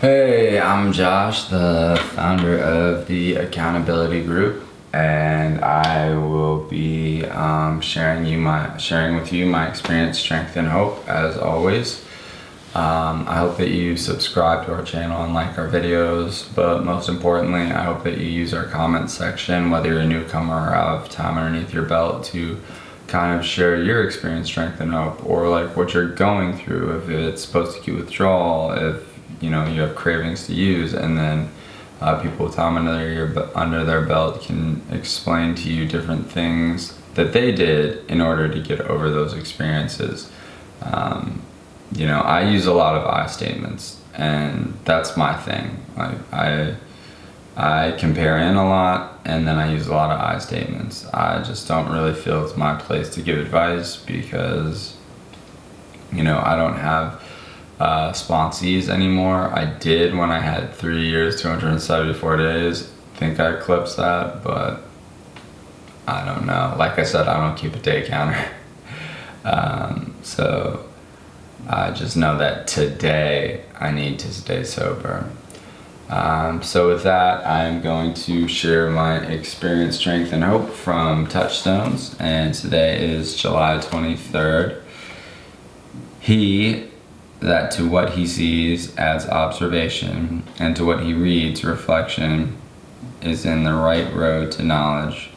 Hey, I'm Josh, the founder of the Accountability Group, and I will be sharing with you my experience, strength, and hope as always. I hope that you subscribe to our channel and like our videos, but most importantly, I hope that you use our comment section, whether you're a newcomer or have time underneath your belt, to kind of share your experience, strength, and hope, or like what you're going through, if it's post-acute withdrawal, if you have cravings to use, and then people with time under their belt can explain to you different things that they did in order to get over those experiences. I use a lot of I statements, and that's my thing. I compare in a lot, and then I use a lot of I statements. I just don't really feel it's my place to give advice because I don't have sponsees anymore. I did when I had 3 years, 274 days. I think I eclipsed that, but I don't know. Like I said, I don't keep a day counter. So I just know that today I need to stay sober. So with that, I'm going to share my experience, strength, and hope from Touchstones, and today is July 23rd. That to what he sees adds observation, and to what he reads reflection, is in the right road to knowledge.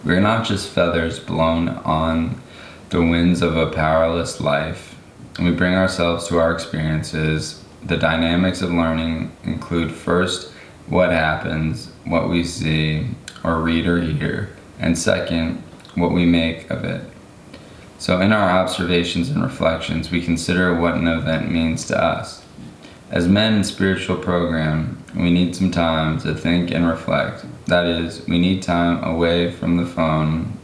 We are not just feathers blown on the winds of a powerless life. We bring ourselves to our experiences. The dynamics of learning include first, what happens, what we see, or read or hear, and second, what we make of it. So in our observations and reflections, we consider what an event means to us. As men in spiritual program, we need some time to think and reflect. That is, we need time away from the phone,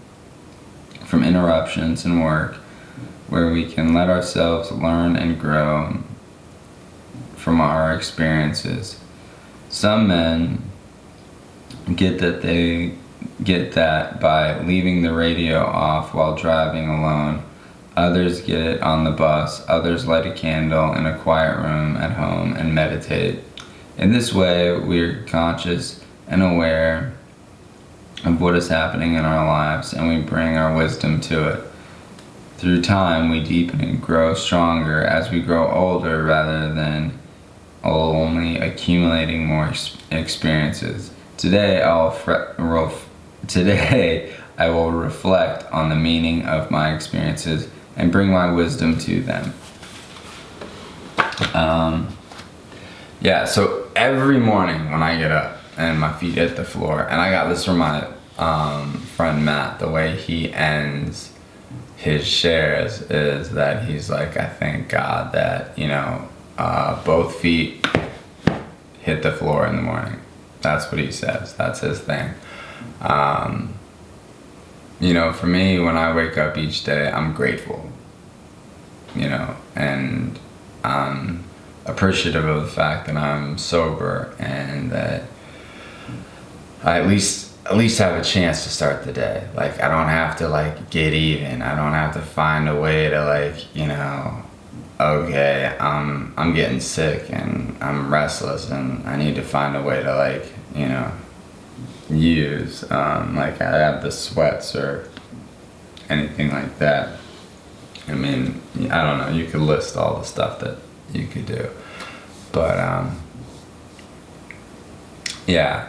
from interruptions and work, where we can let ourselves learn and grow from our experiences. Some men get that by leaving the radio off while driving alone. Others get it on the bus. Others light a candle in a quiet room at home and meditate. In this way, we're conscious and aware of what is happening in our lives, and we bring our wisdom to it. Through time, we deepen and grow stronger as we grow older, rather than only accumulating more experiences. Today, I will reflect on the meaning of my experiences and bring my wisdom to them. So every morning when I get up and my feet hit the floor, and I got this from my friend Matt, the way he ends his shares is that he's like, I thank God that, both feet hit the floor in the morning. That's what he says. That's his thing. For me, when I wake up each day, I'm grateful, and I'm appreciative of the fact that I'm sober and that I at least have a chance to start the day. Like, I don't have to get even. I don't have to find a way to okay, I'm getting sick and I'm restless and I need to find a way to use I have the sweats or anything like that. I mean, I don't know, you could list all the stuff that you could do, but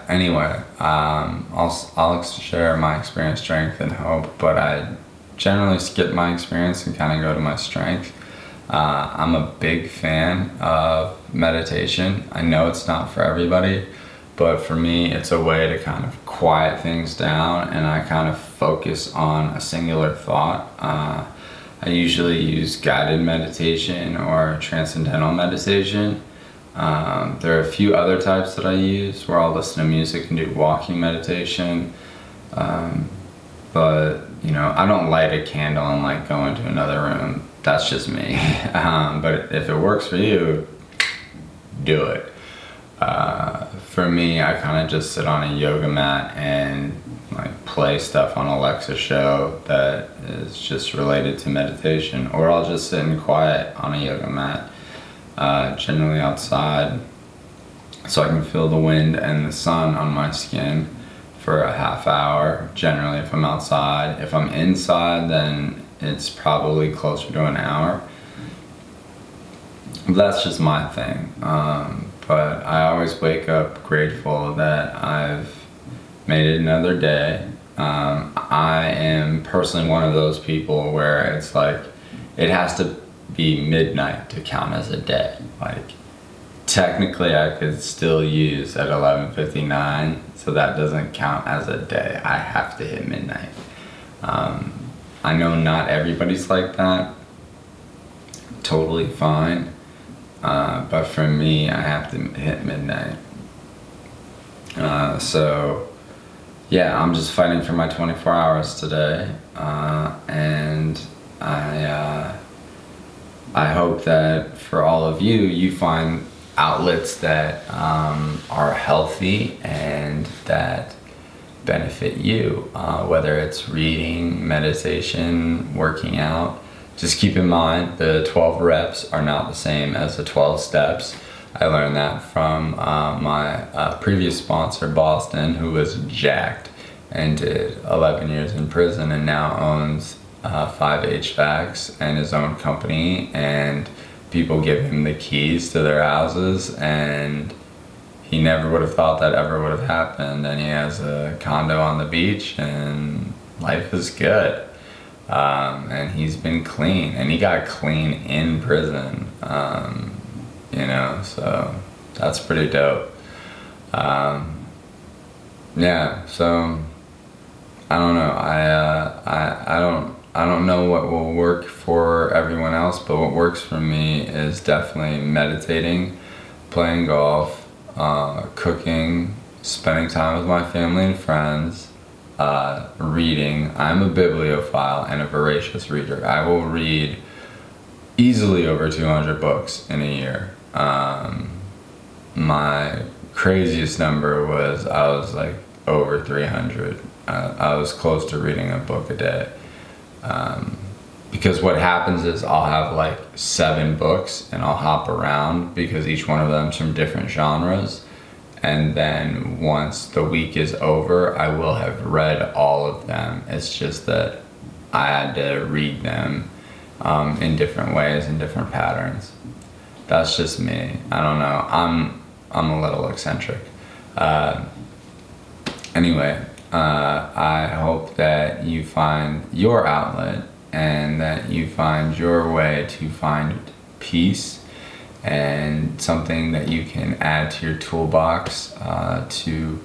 anyway, I'll share my experience, strength, and hope, but I generally skip my experience and kind of go to my strength. I'm a big fan of meditation. I know it's not for everybody, but for me, it's a way to kind of quiet things down, and I kind of focus on a singular thought. I usually use guided meditation or transcendental meditation. There are a few other types that I use where I'll listen to music and do walking meditation. But I don't light a candle and go into another room. That's just me. But if it works for you, do it. For me, I kind of just sit on a yoga mat and play stuff on Alexa show that is just related to meditation, or I'll just sit in quiet on a yoga mat. generally outside, so I can feel the wind and the sun on my skin for a half hour, generally if I'm outside. If I'm inside, then it's probably closer to an hour. That's just my thing. But I always wake up grateful that I've made it another day. I am personally one of those people where it's like, it has to be midnight to count as a day. Like, technically I could still use at 11:59, so that doesn't count as a day. I have to hit midnight. I know not everybody's like that. Totally fine. But for me, I have to hit midnight. So yeah, I'm just fighting for my 24 hours today. And I hope that for all of you, you find outlets that are healthy and that benefit you, whether it's reading, meditation, working out. Just keep in mind the 12 reps are not the same as the 12 steps. I learned that from my previous sponsor, Boston, who was jacked and did 11 years in prison and now owns 5 HVACs and his own company, and people give him the keys to their houses, and he never would have thought that ever would have happened, and he has a condo on the beach and life is good. And he's been clean, and he got clean in prison, so that's pretty dope. Yeah, so I don't know. I don't know what will work for everyone else, but what works for me is definitely meditating, playing golf, cooking, spending time with my family and friends, reading. I'm a bibliophile and a voracious reader. I will read easily over 200 books in a year. My craziest number was I was like over 300. I was close to reading a book a day. Because what happens is I'll have like 7 books and I'll hop around because each one of them's from different genres. And then once the week is over, I will have read all of them. It's just that I had to read them in different ways and different patterns. That's just me. I don't know. I'm a little eccentric. Anyway, I hope that you find your outlet and that you find your way to find peace and something that you can add to your toolbox to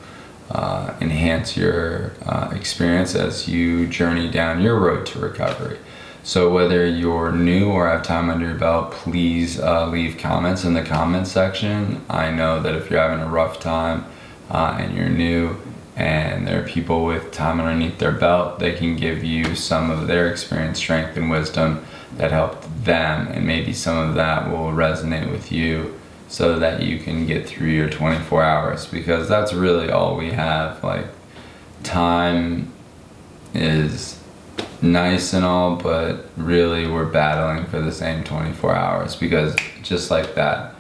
enhance your experience as you journey down your road to recovery. So whether you're new or have time under your belt, please leave comments in the comment section. I know that if you're having a rough time and you're new and there are people with time underneath their belt, they can give you some of their experience, strength, and wisdom that helped them, and maybe some of that will resonate with you so that you can get through your 24 hours, because that's really all we have. Like, time is nice and all, but really we're battling for the same 24 hours, because just like that,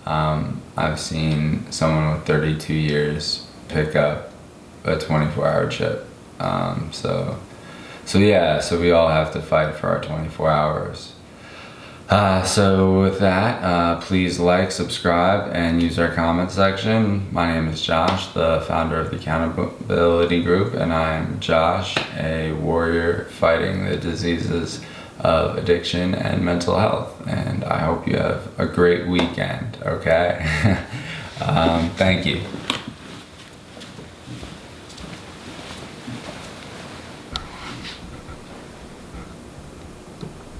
I've seen someone with 32 years pick up a 24-hour chip. So we all have to fight for our 24 hours. So with that, please like, subscribe, and use our comment section. My name is Josh, the founder of the Accountability Group, and I am Josh, a warrior fighting the diseases of addiction and mental health. And I hope you have a great weekend, okay? Thank you.